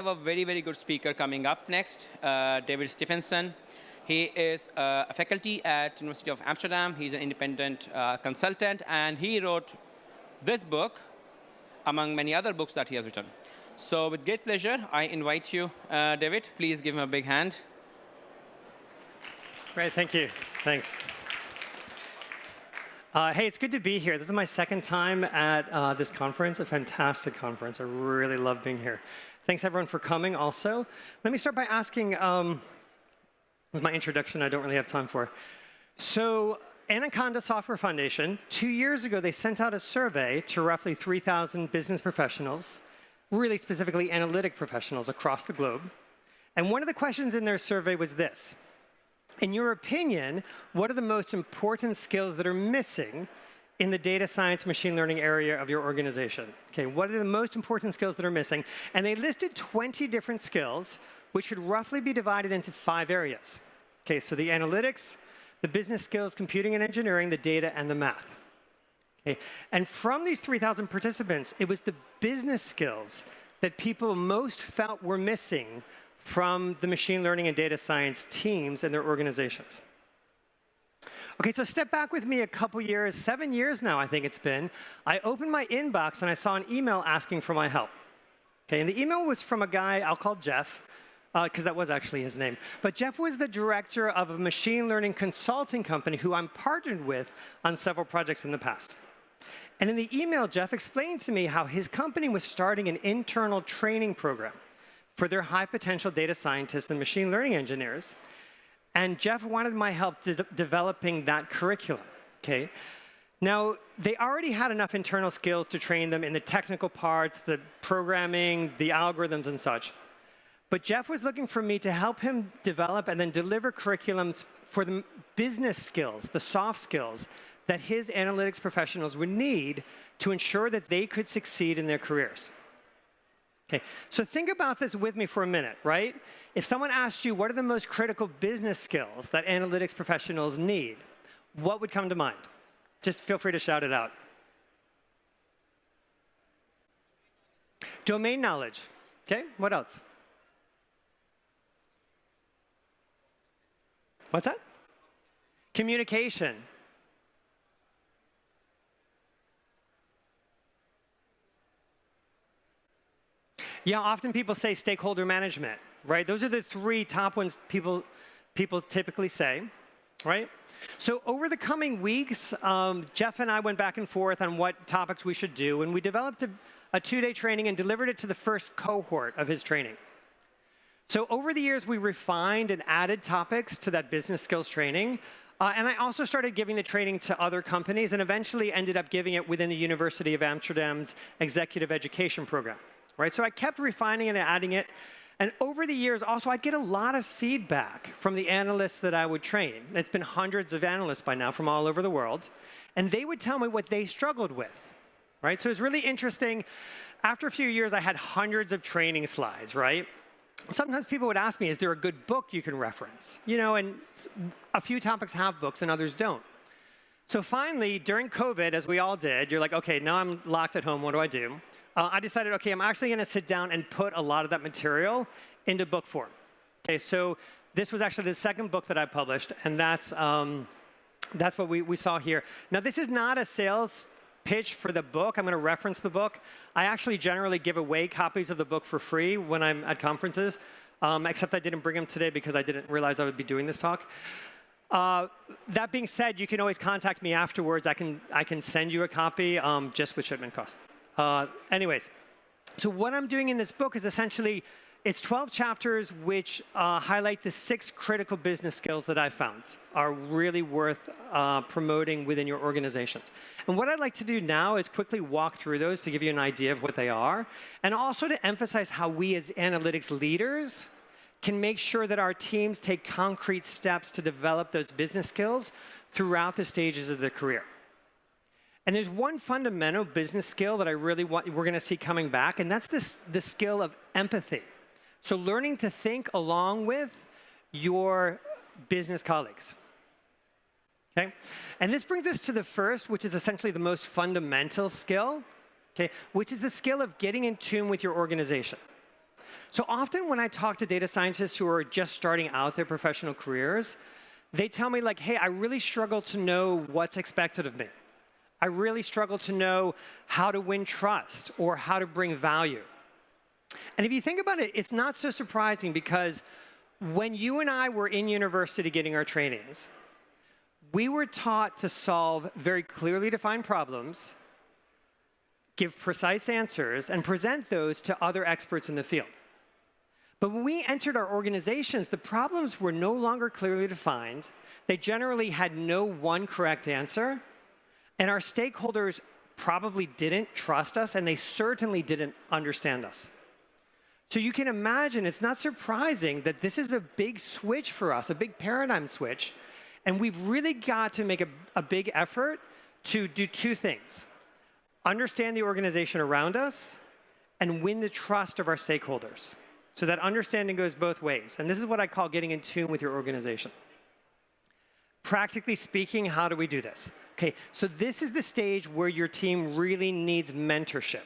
have a very, very good speaker coming up next, David Stephenson. He is a faculty at University of Amsterdam. He's an independent consultant, and he wrote this book, among many other books that he has written. So with great pleasure, I invite you, David. Please give him a big hand. Great, thank you. Thanks. Hey, it's good to be here. This is my second time at this conference, a fantastic conference. I really love being here. Thanks, everyone, for coming also. Let me start by asking, with my introduction I don't really have time for. So Anaconda Software Foundation, 2 years ago, they sent out a survey to roughly 3,000 business professionals, really specifically analytic professionals across the globe. And one of the questions in their survey was this: in your opinion, what are the most important skills that are missing in the data science machine learning area of your organization? Okay, what are the most important skills that are missing? And they listed 20 different skills, which should roughly be divided into 5 areas. Okay, so the analytics, the business skills, computing and engineering, the data, and the math. Okay, and from these 3,000 participants, it was the business skills that people most felt were missing from the machine learning and data science teams and their organizations. Okay, so step back with me a couple years, 7 years now I think it's been. I opened my inbox and I saw an email asking for my help. Okay, and the email was from a guy I'll call Jeff, because that was actually his name. But Jeff was the director of a machine learning consulting company who I'm partnered with on several projects in the past. And in the email, Jeff explained to me how his company was starting an internal training program for their high potential data scientists and machine learning engineers. And Jeff wanted my help developing that curriculum, okay? Now, they already had enough internal skills to train them in the technical parts, the programming, the algorithms and such. But Jeff was looking for me to help him develop and then deliver curriculums for the business skills, the soft skills that his analytics professionals would need to ensure that they could succeed in their careers. Okay, so think about this with me for a minute, right? If someone asked you, what are the most critical business skills that analytics professionals need, what would come to mind? Just feel free to shout it out. Domain knowledge. Okay, what else? What's that? Communication. Yeah, often people say stakeholder management, right? Those are the 3 top ones people typically say, right? So over the coming weeks, Jeff and I went back and forth on what topics we should do, and we developed a 2-day training and delivered it to the first cohort of his training. So over the years, we refined and added topics to that business skills training. And I also started giving the training to other companies and eventually ended up giving it within the University of Amsterdam's executive education program. Right? So I kept refining it and adding it. And over the years, also, I'd get a lot of feedback from the analysts that I would train. It's been hundreds of analysts by now from all over the world. And they would tell me what they struggled with. Right? So it was really interesting. After a few years, I had hundreds of training slides, right? Sometimes people would ask me, is there a good book you can reference? You know, and a few topics have books and others don't. So finally, during COVID, as we all did, you're like, OK, now I'm locked at home. What do I do? I decided, OK, I'm actually going to sit down and put a lot of that material into book form. OK, so this was actually the second book that I published, and that's what we saw here. Now, this is not a sales pitch for the book. I'm going to reference the book. I actually generally give away copies of the book for free when I'm at conferences, except I didn't bring them today because I didn't realize I would be doing this talk. That being said, you can always contact me afterwards. I can send you a copy just with shipment cost. Anyways, so what I'm doing in this book is essentially, it's 12 chapters which highlight the 6 critical business skills that I found are really worth promoting within your organizations. And what I'd like to do now is quickly walk through those to give you an idea of what they are, and also to emphasize how we as analytics leaders can make sure that our teams take concrete steps to develop those business skills throughout the stages of their career. And there's one fundamental business skill that I really want we're going to see coming back, and that's the skill of empathy. So learning to think along with your business colleagues. Okay? And this brings us to the first, which is essentially the most fundamental skill, okay, which is the skill of getting in tune with your organization. So often when I talk to data scientists who are just starting out their professional careers, they tell me like, hey, I really struggle to know what's expected of me. I really struggle to know how to win trust or how to bring value. And if you think about it, it's not so surprising because when you and I were in university getting our trainings, we were taught to solve very clearly defined problems, give precise answers, and present those to other experts in the field. But when we entered our organizations, the problems were no longer clearly defined. They generally had no one correct answer. And our stakeholders probably didn't trust us, and they certainly didn't understand us. So you can imagine it's not surprising that this is a big switch for us, a big paradigm switch. And we've really got to make a big effort to do two things: understand the organization around us and win the trust of our stakeholders. So that understanding goes both ways. And this is what I call getting in tune with your organization. Practically speaking, how do we do this? Okay, so this is the stage where your team really needs mentorship,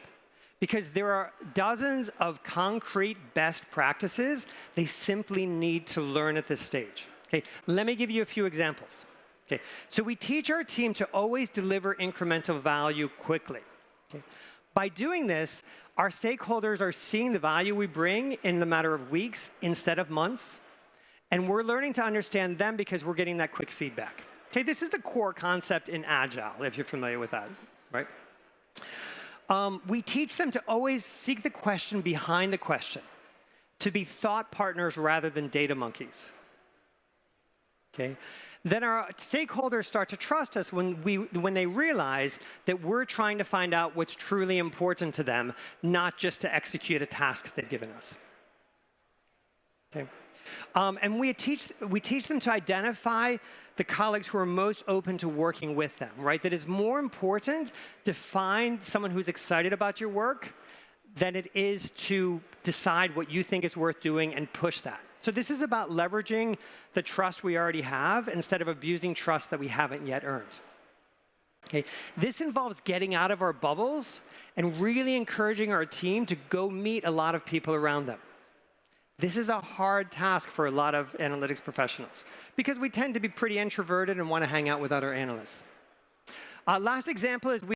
because there are dozens of concrete best practices they simply need to learn at this stage. Okay, let me give you a few examples. Okay, so we teach our team to always deliver incremental value quickly. Okay? By doing this, our stakeholders are seeing the value we bring in the matter of weeks instead of months, and we're learning to understand them because we're getting that quick feedback. Okay, this is the core concept in Agile, if you're familiar with that, right? We teach them to always seek the question behind the question, to be thought partners rather than data monkeys. Okay? Then our stakeholders start to trust us when they realize that we're trying to find out what's truly important to them, not just to execute a task they've given us. Okay? And we teach them to identify the colleagues who are most open to working with them, right? That it's more important to find someone who's excited about your work than it is to decide what you think is worth doing and push that. So this is about leveraging the trust we already have instead of abusing trust that we haven't yet earned. Okay? This involves getting out of our bubbles and really encouraging our team to go meet a lot of people around them. This is a hard task for a lot of analytics professionals because we tend to be pretty introverted and want to hang out with other analysts. Last example is